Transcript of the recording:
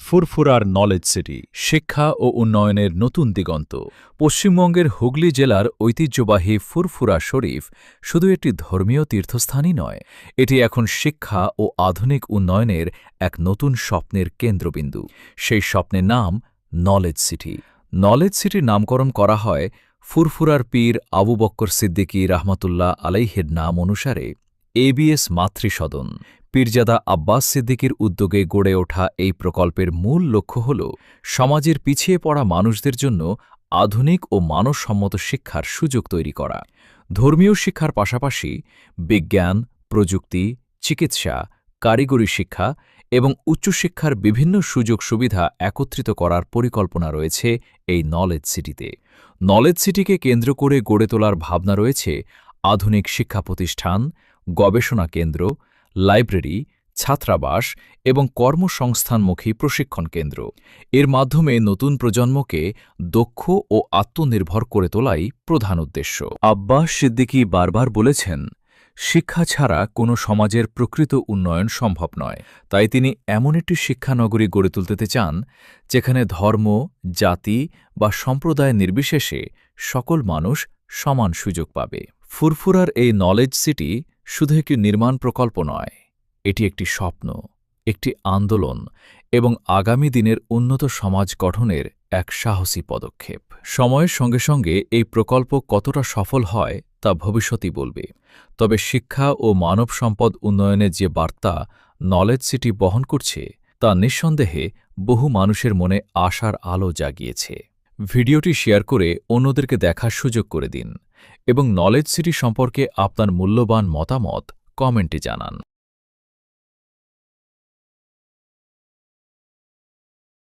ফুরফুরার knowledge city, শিক্ষা ও উন্নয়নের নতুন দিগন্ত। পশ্চিমবঙ্গের হুগলি জেলার ঐতিহ্যবাহী ফুরফুরা শরীফ শুধু একটি ধর্মীয় তীর্থস্থানই নয়, এটি এখন শিক্ষা ও আধুনিক উন্নয়নের এক নতুন স্বপ্নের কেন্দ্রবিন্দু। সেই স্বপ্নের নাম নলেজ সিটি। নলেজ সিটির নামকরণ করা হয় ফুরফুরার পীর আবু বক্কর সিদ্দিকী রহমতুল্লাহ আলাইহির নাম অনুসারে। এবিএস মাতৃসদন পীরজাদা আব্বাস সিদ্দিকীর উদ্যোগে গড়ে ওঠা এই প্রকল্পের মূল লক্ষ্য হল সমাজের পিছিয়ে পড়া মানুষদের জন্য আধুনিক ও মানসম্মত শিক্ষার সুযোগ তৈরি করা। ধর্মীয় শিক্ষার পাশাপাশি বিজ্ঞান, প্রযুক্তি, চিকিৎসা, কারিগরি শিক্ষা এবং উচ্চশিক্ষার বিভিন্ন সুযোগ সুবিধা একত্রিত করার পরিকল্পনা রয়েছে এই নলেজ সিটিতে। নলেজ সিটিকে কেন্দ্র করে গড়ে তোলার ভাবনা রয়েছে আধুনিক শিক্ষা প্রতিষ্ঠান, গবেষণা কেন্দ্র, লাইব্রেরি, ছাত্রাবাস এবং কর্মসংস্থানমুখী প্রশিক্ষণ কেন্দ্র। এর মাধ্যমে নতুন প্রজন্মকে দক্ষ ও আত্মনির্ভর করে তোলাই প্রধান উদ্দেশ্য। আব্বাস সিদ্দিকী বারবার বলেছেন, শিক্ষা ছাড়া কোনো সমাজের প্রকৃত উন্নয়ন সম্ভব নয়। তাই তিনি এমন একটি শিক্ষানগরী গড়ে তুলতে চান যেখানে ধর্ম, জাতি বা সম্প্রদায় নির্বিশেষে সকল মানুষ সমান সুযোগ পাবে। ফুরফুরার এই নলেজ সিটি শুধু একটি নির্মাণ প্রকল্প নয়, এটি একটি স্বপ্ন, একটি আন্দোলন এবং আগামী দিনের উন্নত সমাজ গঠনের এক সাহসী পদক্ষেপ। সময়ের সঙ্গে সঙ্গে এই প্রকল্প কতটা সফল হয় তা ভবিষ্যতই বলবে। তবে শিক্ষা ও মানব সম্পদ উন্নয়নের যে বার্তা নলেজ সিটি বহন করছে তা নিঃসন্দেহে বহু মানুষের মনে আশার আলো জাগিয়েছে। ভিডিওটি শেয়ার করে অন্যদেরকে দেখার সুযোগ করে দিন এবং নলেজ সিটি সম্পর্কে আপনার মূল্যবান মতামত কমেন্টে জানান।